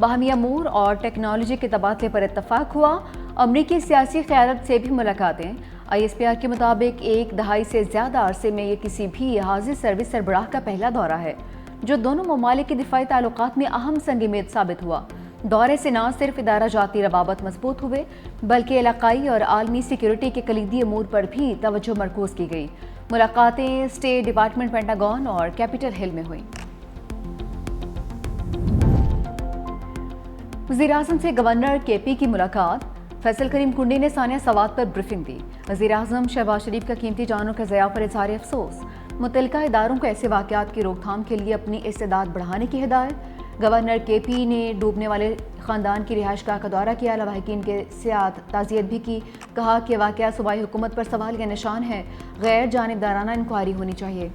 باہمی امور اور ٹیکنالوجی کے تبادلے پر اتفاق ہوا۔ امریکی سیاسی قیادت سے بھی ملاقاتیں۔ ISPR کے مطابق 1 دہائی سے زیادہ عرصے میں یہ کسی بھی حاضر سروس سربراہ کا پہلا دورہ ہے جو دونوں ممالک کے دفاعی تعلقات میں اہم سنگ میل ثابت ہوا۔ دورے سے نہ صرف ادارہ جاتی روابط مضبوط ہوئے بلکہ علاقائی اور عالمی سیکیورٹی کے کلیدی امور پر بھی توجہ مرکوز کی گئی۔ ملاقاتیں اسٹیٹ ڈپارٹمنٹ، پینٹاگون اور کیپٹل ہل میں ہوئیں۔ وزیراعظم سے گورنر KP کی ملاقات۔ فیصل کریم کنڈی نے ثانیہ سوات پر بریفنگ دی۔ وزیراعظم شہباز شریف کا قیمتی جانوں کے ضیاع پر اظہار افسوس۔ متعلقہ اداروں کو ایسے واقعات کی روک تھام کے لیے اپنی استعداد بڑھانے کی ہدایت۔ گورنر KP نے ڈوبنے والے خاندان کی رہائش گاہ کا دورہ کیا، لواحقین کے ساتھ تعزیت بھی کی۔ کہا کہ واقعہ صوبائی حکومت پر سوال کا نشان ہے، غیر جانبدارانہ انکوائری ہونی چاہیے۔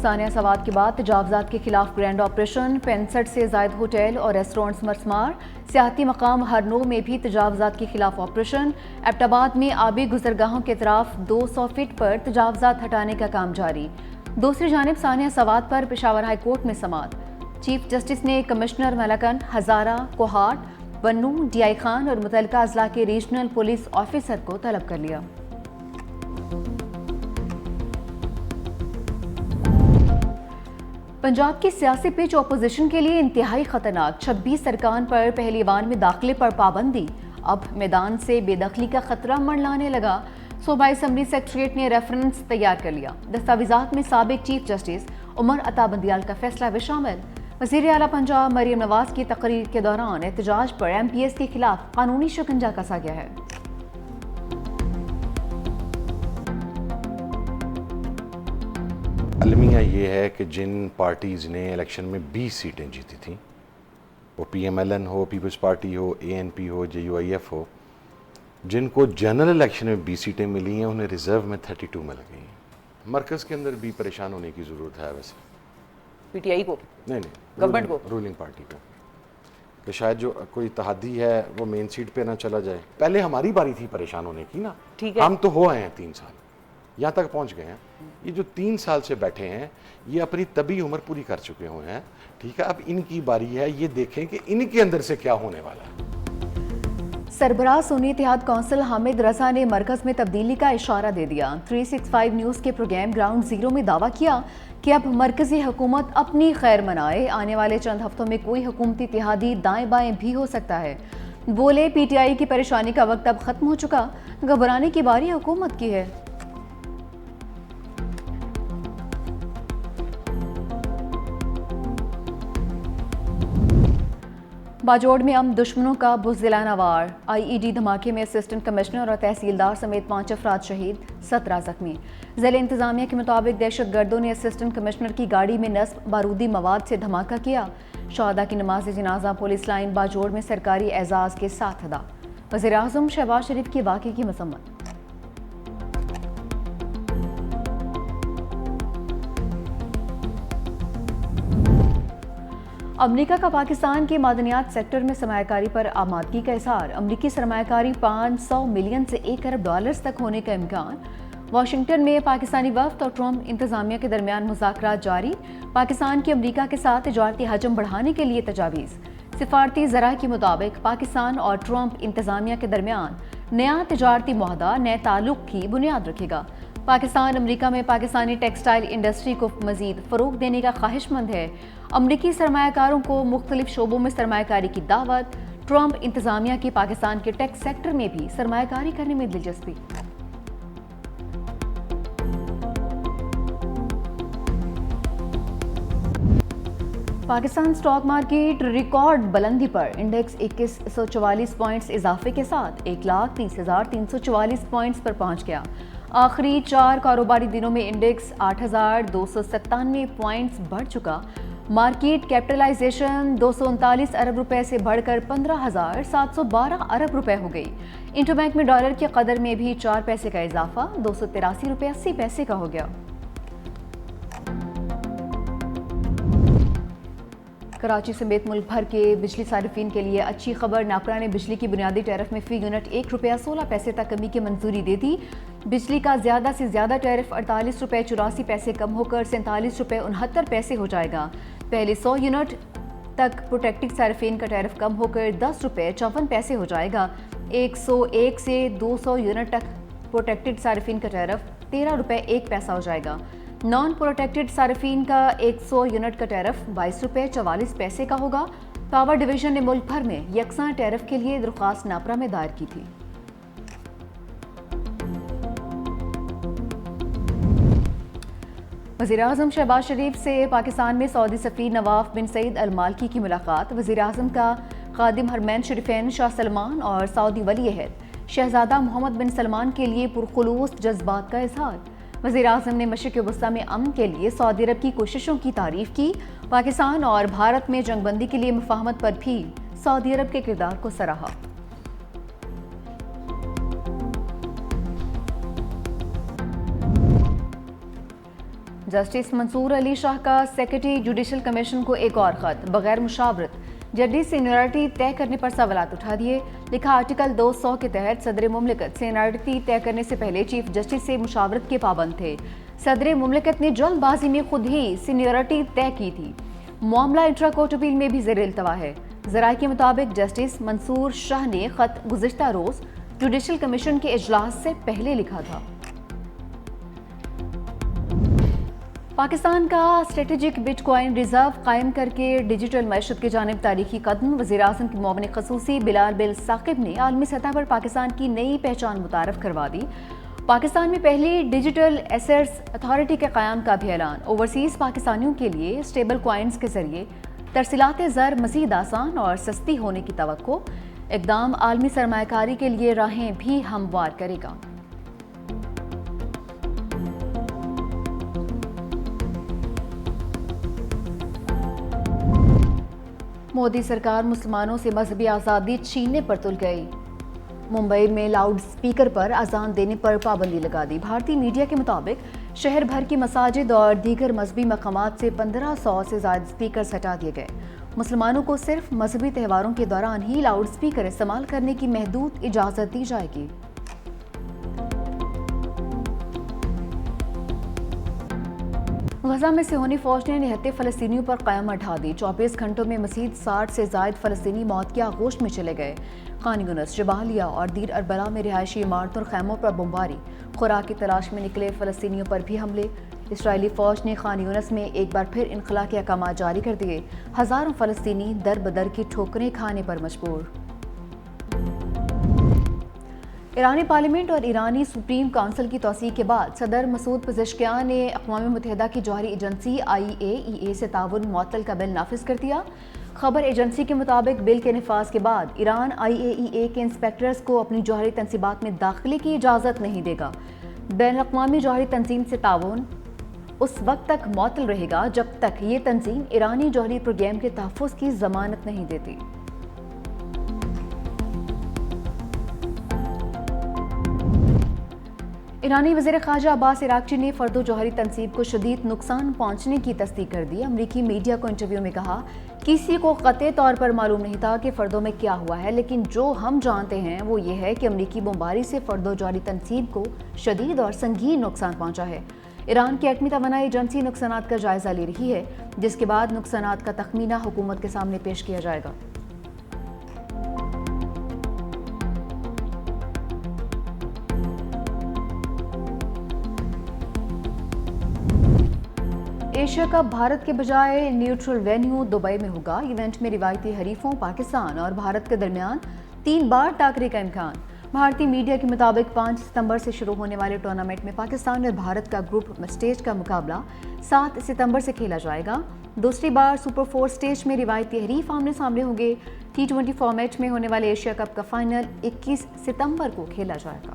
ثانیہ سوات کے بعد تجاوزات کے خلاف گرینڈ آپریشن، 65 سے زائد ہوٹل اور ریسٹورنٹس مسمار۔ سیاحتی مقام ہرنو میں بھی تجاوزات کے خلاف آپریشن۔ ایبٹ آباد میں آبی گزرگاہوں کے اطراف 200 فٹ پر تجاوزات ہٹانے کا کام جاری۔ دوسری جانب ثانیہ سوات پر پشاور ہائی کورٹ میں سماعت۔ چیف جسٹس نے کمشنر ملاکن، ہزارہ، کوہاٹ، بنو، DI خان اور متعلقہ اضلاع کے ریجنل پولیس آفیسر کو طلب کر لیا۔ پنجاب کی سیاسی پچ اپوزیشن کے لیے انتہائی خطرناک۔ 26 ارکان پر پہلی وار میں داخلے پر پابندی۔ اب میدان سے بے دخلی کا خطرہ منڈلانے لگا۔ صوبائی اسمبلی سیکریٹریٹ نے ریفرنس تیار کر لیا۔ دستاویزات میں سابق چیف جسٹس عمر عطا بندیال کا فیصلہ بھی شامل۔ وزیر اعلیٰ پنجاب مریم نواز کی تقریر کے دوران احتجاج پر MPs کے خلاف قانونی شکنجہ کسا گیا ہے۔ المیہ یہ ہے کہ جن پارٹیز نے الیکشن میں 20 سیٹیں جیتی تھیں، وہ PMLN ہو، پیپلز پارٹی ہو، ANP ہو، JUIF ہو، جن کو جنرل الیکشن میں 20 سیٹیں ملی ہیں انہیں ریزرو میں 32 مل گئی ہیں۔ مرکز کے اندر بھی پریشان ہونے کی ضرورت ہے ویسے، PTI کو نہیں گورنمنٹ کو، رولنگ پارٹی کو، کہ شاید جو کوئی اتحادی ہے وہ مین سیٹ پہ نہ چلا جائے۔ پہلے ہماری باری تھی پریشان ہونے کی نا، ٹھیک ہے، ہم تو ہو آئے ہیں 3 سال، یہاں تک پہنچ گئے ہیں۔ یہ جو 3 سال سے بیٹھے ہیں یہ اپنی طبی عمر پوری کر چکے ہوئے ہیں، ٹھیک ہے، اب ان کی باری ہے، یہ دیکھیں کہ ان کے اندر سے کیا ہونے والا ہے۔ سربراہ سنی اتحاد کونسل حامد رضا نے مرکز میں تبدیلی کا اشارہ دے دیا۔ 365 نیوز کے پروگرام گراؤنڈ زیرو میں دعویٰ کیا کہ اب مرکزی حکومت اپنی خیر منائے، آنے والے چند ہفتوں میں کوئی حکومتی اتحادی دائیں بائیں بھی ہو سکتا ہے۔ بولے PTI کی پریشانی کا وقت اب ختم ہو چکا، گھبرانے کی باری حکومت کی ہے۔ باجوڑ میں دشمنوں کا بزدلانہ وار، IED دھماکے میں اسسٹنٹ کمشنر اور تحصیلدار سمیت 5 افراد شہید، 17 زخمی۔ ضلع انتظامیہ کے مطابق دہشت گردوں نے اسسٹنٹ کمشنر کی گاڑی میں نصب بارودی مواد سے دھماکہ کیا۔ شہداء کی نماز جنازہ پولیس لائن باجوڑ میں سرکاری اعزاز کے ساتھ ادا۔ وزیراعظم شہباز شریف کی واقعے کی مذمت۔ امریکہ کا پاکستان کے معدنیات سیکٹر میں سرمایہ کاری پر آمادگی کا اظہار۔ امریکی سرمایہ کاری 500 ملین سے 1 ارب ڈالرز تک ہونے کا امکان۔ واشنگٹن میں پاکستانی وفد اور ٹرمپ انتظامیہ کے درمیان مذاکرات جاری۔ پاکستان کی امریکہ کے ساتھ تجارتی حجم بڑھانے کے لیے تجاویز۔ سفارتی ذرائع کے مطابق پاکستان اور ٹرمپ انتظامیہ کے درمیان نیا تجارتی معاہدہ نئے تعلق کی بنیاد رکھے گا۔ پاکستان امریکہ میں پاکستانی ٹیکسٹائل انڈسٹری کو مزید فروغ دینے کا خواہش مند ہے۔ امریکی سرمایہ کاروں کو مختلف شعبوں میں سرمایہ کاری کی دعوت۔ ٹرمپ انتظامیہ کی پاکستان کے ٹیک سیکٹر میں بھی سرمایہ کاری کرنے میں دلچسپی۔ پاکستان سٹاک مارکیٹ ریکارڈ بلندی پر، انڈیکس 2144 پوائنٹس اضافے کے ساتھ 1,30,344 پوائنٹس پر پہنچ گیا۔ آخری 4 کاروباری دنوں میں انڈیکس 8,297 پوائنٹس بڑھ چکا۔ مارکیٹ کیپٹلائزیشن 239 ارب روپے سے بڑھ کر 15,712 ارب روپے ہو گئی۔ انٹر بینک میں ڈالر کی قدر میں بھی 4 پیسے کا اضافہ 283 روپے 80 پیسے کا ہو گیا۔ کراچی سمیت ملک بھر کے بجلی صارفین کے لیے اچھی خبر، ناپرا نے بجلی کی بنیادی ٹیرف میں فی یونٹ 1 روپیہ 16 پیسے تک کمی کی منظوری دے دی۔ بجلی کا زیادہ سے زیادہ ٹیرف 48 روپے 84 پیسے کم ہو کر 47 روپے 69 پیسے ہو جائے گا. پہلے 100 یونٹ تک پروٹیکٹڈ صارفین کا ٹیرف کم ہو کر 10 روپے 54 پیسے ہو جائے گا. 101 سے 200 یونٹ تک پروٹیکٹڈ صارفین کا ٹیرف 13 روپے 1 پیسہ ہو جائے گا. نان پروٹیکٹڈ صارفین کا 100 یونٹ کا ٹیرف 22 روپے 44 پیسے کا ہوگا. پاور ڈویژن نے ملک بھر میں یکساں ٹیرف کے لیے درخواست ناپرا میں دائر کی تھی. وزیراعظم شہباز شریف سے پاکستان میں سعودی سفیر نواف بن سعید المالکی کی ملاقات. وزیراعظم کا خادم حرمین شریفین شاہ سلمان اور سعودی ولی عہد شہزادہ محمد بن سلمان کے لیے پرخلوص جذبات کا اظہار. وزیراعظم نے مشرق وسطیٰ میں امن کے لیے سعودی عرب کی کوششوں کی تعریف کی. پاکستان اور بھارت میں جنگ بندی کے لیے مفاہمت پر بھی سعودی عرب کے کردار کو سراہا. جسٹس منصور علی شاہ کا سیکرٹری جوڈیشل کمیشن کو ایک اور خط. بغیر مشاورت ججی سینیورٹی طے کرنے پر سوالات اٹھا دیے. لکھا آرٹیکل 200 کے تحت صدر مملکت سینیورٹی طے کرنے سے پہلے چیف جسٹس سے مشاورت کے پابند تھے. صدر مملکت نے جلد بازی میں خود ہی سینیورٹی طے کی تھی. معاملہ انٹرا کورٹ اپیل میں بھی زیر التوا ہے. ذرائع کے مطابق جسٹس منصور شاہ نے خط گزشتہ روز جوڈیشل کمیشن کے اجلاس سے پہلے لکھا تھا. پاکستان کا اسٹریٹجک بٹ کوائن ریزرو قائم کر کے ڈیجیٹل معیشت کی جانب تاریخی قدم. وزیراعظم کے معاون خصوصی بلال بن ثاقب نے عالمی سطح پر پاکستان کی نئی پہچان متعارف کروا دی. پاکستان میں پہلی ڈیجیٹل ایسیٹس اتھارٹی کے قیام کا بھی اعلان. اوورسیز پاکستانیوں کے لیے اسٹیبل کوائنز کے ذریعے ترسیلات زر مزید آسان اور سستی ہونے کی توقع. اقدام عالمی سرمایہ کاری کے لیے راہیں بھی ہموار کرے گا. مودی سرکار مسلمانوں سے مذہبی آزادی چھیننے پر تل گئی. ممبئی میں لاؤڈ سپیکر پر اذان دینے پر پابندی لگا دی. بھارتی میڈیا کے مطابق شہر بھر کی مساجد اور دیگر مذہبی مقامات سے 1500 سے زائد سپیکرز ہٹا دیے گئے. مسلمانوں کو صرف مذہبی تہواروں کے دوران ہی لاؤڈ سپیکر استعمال کرنے کی محدود اجازت دی جائے گی. غزہ میں صہیونی فوج نے نہتے فلسطینیوں پر قیامت ڈھا دی. 24 گھنٹوں میں مزید 60 سے زائد فلسطینی موت کی آغوش میں چلے گئے. خان یونس، جبالیہ اور دیر اربلا میں رہائشی عمارتوں اور خیموں پر بمباری. خوراک کی تلاش میں نکلے فلسطینیوں پر بھی حملے. اسرائیلی فوج نے خان یونس میں ایک بار پھر انخلا کے احکامات جاری کر دیے. ہزاروں فلسطینی در بدر کی ٹھوکریں کھانے پر مجبور. ایرانی پارلیمنٹ اور ایرانی سپریم کونسل کی توثیق کے بعد صدر مسعود پزشکیان نے اقوام متحدہ کی جوہری ایجنسی IAEA سے تعاون معطل کا بل نافذ کر دیا. خبر ایجنسی کے مطابق بل کے نفاذ کے بعد ایران IAEA کے انسپیکٹرز کو اپنی جوہری تنصیبات میں داخلے کی اجازت نہیں دے گا. بین الاقوامی جوہری تنظیم سے تعاون اس وقت تک معطل رہے گا جب تک یہ تنظیم ایرانی جوہری پروگرام کے تحفظ کی ضمانت نہیں دیتی. ایرانی وزیر خارجہ عباس عراقچی نے فردو جوہری تنصیب کو شدید نقصان پہنچنے کی تصدیق کر دی. امریکی میڈیا کو انٹرویو میں کہا کسی کو قطعی طور پر معلوم نہیں تھا کہ فردوں میں کیا ہوا ہے، لیکن جو ہم جانتے ہیں وہ یہ ہے کہ امریکی بمباری سے فردو جوہری تنصیب کو شدید اور سنگین نقصان پہنچا ہے. ایران کی ایٹمی توانائی ایجنسی نقصانات کا جائزہ لے رہی ہے، جس کے بعد نقصانات کا تخمینہ حکومت کے سامنے پیش کیا جائے گا. ایشیا کپ بھارت کے بجائے نیوٹرل وینیو دبئی میں ہوگا. ایونٹ میں روایتی حریفوں پاکستان اور بھارت کے درمیان 3 بار ٹاکرے کا امکان. بھارتی میڈیا کے مطابق 5 ستمبر سے شروع ہونے والے ٹورنامنٹ میں پاکستان اور بھارت کا گروپ سٹیج کا مقابلہ 7 ستمبر سے کھیلا جائے گا. دوسری بار سپر 4 سٹیج میں روایتی حریف آمنے سامنے ہوں گے. T20 فارمیٹ میں ہونے والے ایشیا کپ کا فائنل 21 ستمبر کو کھیلا جائے گا.